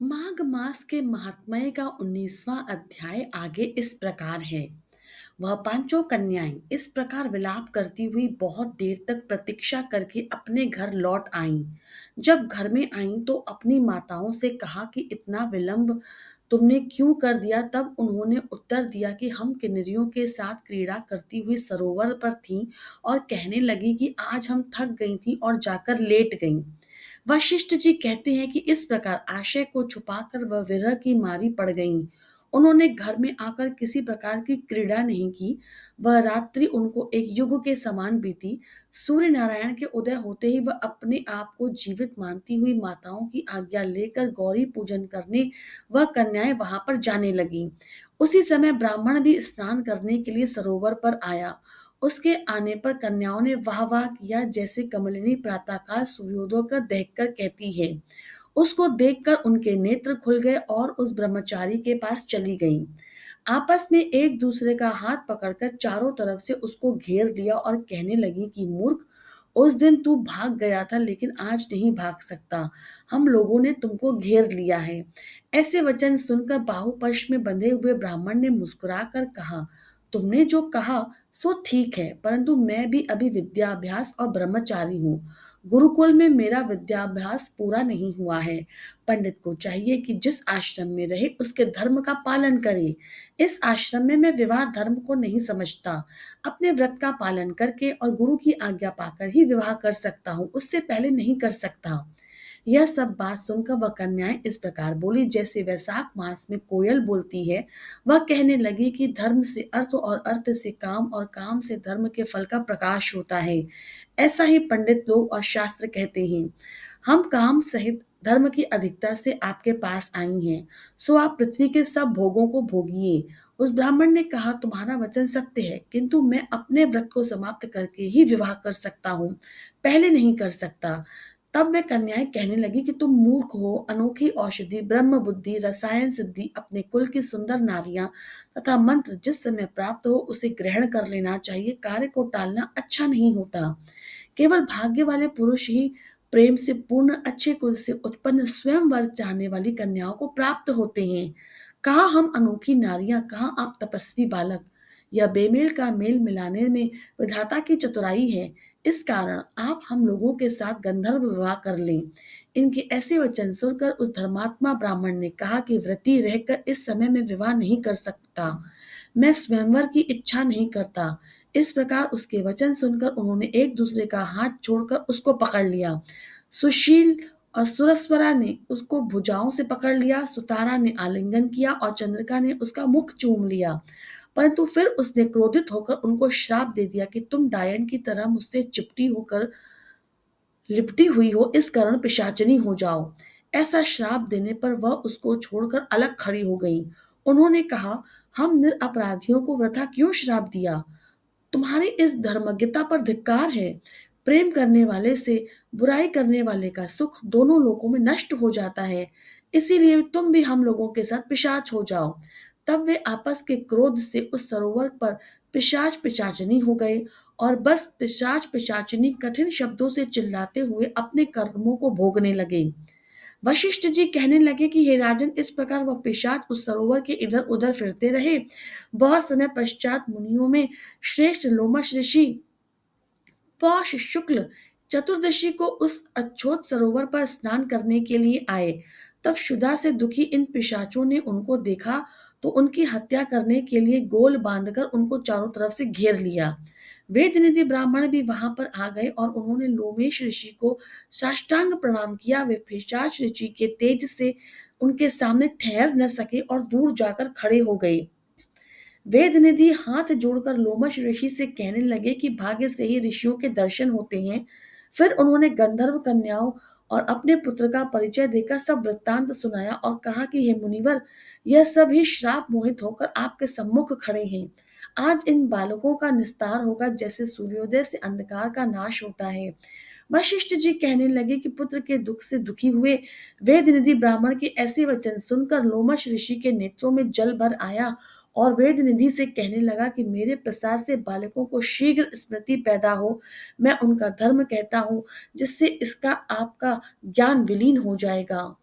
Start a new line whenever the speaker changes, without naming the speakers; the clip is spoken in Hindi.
माघ मास के महात्म्य का 19वां अध्याय आगे इस प्रकार है। वह पांचों कन्याएं इस प्रकार विलाप करती हुई बहुत देर तक प्रतीक्षा करके अपने घर लौट आईं। जब घर में आईं तो अपनी माताओं से कहा कि इतना विलंब तुमने क्यों कर दिया। तब उन्होंने उत्तर दिया कि हम किन्नरियों के साथ क्रीड़ा करती हुई सरोवर पर थीं और कहने लगी कि आज हम थक गई थी और जाकर लेट गईं। वशिष्ठ जी कहते हैं कि इस प्रकार आशय को छुपाकर वह विरह की मारी पड़ गईं। उन्होंने घर में आकर किसी प्रकार की क्रीड़ा नहीं की। वह रात्रि उनको एक युग के समान बीती। सूर्य नारायण के उदय होते ही वह अपने आप को जीवित मानती हुई माताओं की आज्ञा लेकर गौरी पूजन करने वह कन्याएं वहां पर जाने लगीं। उसी समय ब्राह्मण भी स्नान करने के लिए सरोवर पर आया। उसके आने पर कन्याओं ने वाह वाह किया, जैसे कमलिनी प्रातःकाल सूर्योदय का देखकर कहती है। उसको देखकर उनके नेत्र खुल गए और उस ब्रह्मचारी के पास चली गईं। आपस में एक दूसरे का हाथ पकड़कर चारों तरफ से उसको घेर लिया और कहने लगी कि मूर्ख, उस दिन तू भाग गया था लेकिन आज नहीं भाग सकता। हम लोगों ने तुमको घेर लिया है। ऐसे वचन सुनकर बाहुपक्ष में बंधे हुए ब्राह्मण ने मुस्कुराकर कहा, तुमने जो कहा सो ठीक है, परंतु मैं भी अभी विद्याभ्यास और ब्रह्मचारी हूँ। गुरुकुल में मेरा विद्याभ्यास पूरा नहीं हुआ है। पंडित को चाहिए कि जिस आश्रम में रहे उसके धर्म का पालन करे। इस आश्रम में मैं विवाह धर्म को नहीं समझता। अपने व्रत का पालन करके और गुरु की आज्ञा पाकर ही विवाह कर सकता हूँ, उससे पहले नहीं कर सकता। यह सब बात सुनकर वह कन्याएं इस प्रकार बोली जैसे वैशाख मास में कोयल बोलती है। वह कहने लगी कि धर्म से अर्थ और अर्थ से काम और काम से धर्म के फल का प्रकाश होता है। ऐसा ही पंडित लोग और शास्त्र कहते हैं। हम काम सहित धर्म की अधिकता से आपके पास आई हैं, सो आप पृथ्वी के सब भोगों को भोगिए। उस ब्राह्मण ने कहा, तुम्हारा वचन सत्य है, किंतु मैं अपने व्रत को समाप्त करके ही विवाह कर सकता हूँ, पहले नहीं कर सकता। तब वे कन्याएं कहने लगी कि तुम मूर्ख हो। अनोखी औषधि, ब्रह्म बुद्धि, रसायन सिद्धि, अपने कुल की सुंदर नारियां तथा मंत्र जिस समय प्राप्त हो उसे ग्रहण कर लेना चाहिए। कार्य को टालना अच्छा नहीं होता। केवल भाग्य वाले पुरुष ही प्रेम से पूर्ण अच्छे कुल से उत्पन्न स्वयं वर चाहने वाली कन्याओं को प्राप्त होते हैं। कहा हम अनोखी नारियां, कहा आप तपस्वी बालक। यह बेमेल का मेल मिलाने में विधाता की चतुराई है। इस कारण आप हम लोगों के साथ गंधर्व विवाह कर लें। इनके ऐसे वचन सुनकर उस धर्मात्मा ब्राह्मण ने कहा कि व्रती रहकर इस समय में विवाह नहीं कर सकता। मैं स्वयंवर की इच्छा नहीं करता। इस प्रकार उसके वचन सुनकर उन्होंने एक दूसरे का हाथ छोड़कर उसको पकड़ लिया। सुशील और सुरस्वरा ने उसको भुजाओं से पकड़ लिया। सुतारा ने आलिंगन किया और चंद्रिका ने उसका मुख चूम लिया। परंतु फिर उसने क्रोधित होकर उनको श्राप दे दिया कि तुम डायन की तरह मुझसे चिपटी होकर लिपटी हुई हो, इस कारण पिशाचिनी हो जाओ। ऐसा श्राप देने पर वह उसको छोड़कर अलग खड़ी हो गई। उन्होंने कहा, हम निरपराधियों को वृथा क्यों श्राप दिया। तुम्हारी इस धर्मज्ञता पर धिक्कार है। प्रेम करने वाले से बुराई करने वाले का सुख दोनों लोकों में नष्ट हो जाता है। इसीलिए तुम भी हम लोगों के साथ पिशाच हो जाओ। तब वे आपस के क्रोध से उस सरोवर पर पिशाच पिशाचनी हो गए और बस पिशाच पिशाचनी कठिन शब्दों से चिल्लाते हुए अपने कर्मों को भोगने लगे। वशिष्ठ जी कहने लगे कि हे राजन, इस प्रकार वह पिशाच उस सरोवर के इधर उधर फिरते रहे। बहुत समय पश्चात मुनियों में श्रेष्ठ लोमश ऋषि पौष शुक्ल चतुर्दशी को उस अछोत सरोवर पर स्नान करने के लिए आए। तब क्षुधा से दुखी इन पिशाचों ने उनको देखा तो उनकी हत्या करने के लिए गोल बांधकर उनको चारों तरफ से घेर लिया। वेदनिधि ब्राह्मण भी वहां पर आ गए और उन्होंने लोमेश ऋषि को साष्टांग प्रणाम किया। वे पिशाच ऋषि के तेज से उनके सामने ठहर न सके और दूर जाकर खड़े हो गए। वेदनिधि हाथ जोड़कर लोमश ऋषि से कहने लगे कि भाग्य से ही ऋषियों के दर्शन होते हैं। फिर उन्होंने गंधर्व कन्याओं और अपने पुत्र का परिचय देकर सब वृत्तांत सुनाया और कहा कि हे मुनिवर, यह सब ही श्राप मोहित होकर आपके सम्मुख खड़े हैं। आज इन बालकों का निस्तार होगा जैसे सूर्योदय से अंधकार का नाश होता है। वशिष्ठ जी कहने लगे कि पुत्र के दुख से दुखी हुए वेदनिधि ब्राह्मण के ऐसे वचन सुनकर लोमश ऋषि के नेत्रों में जल भर आया और वेद निधि से कहने लगा कि मेरे प्रसाद से बालकों को शीघ्र स्मृति पैदा हो। मैं उनका धर्म कहता हूँ जिससे इसका आपका ज्ञान विलीन हो जाएगा।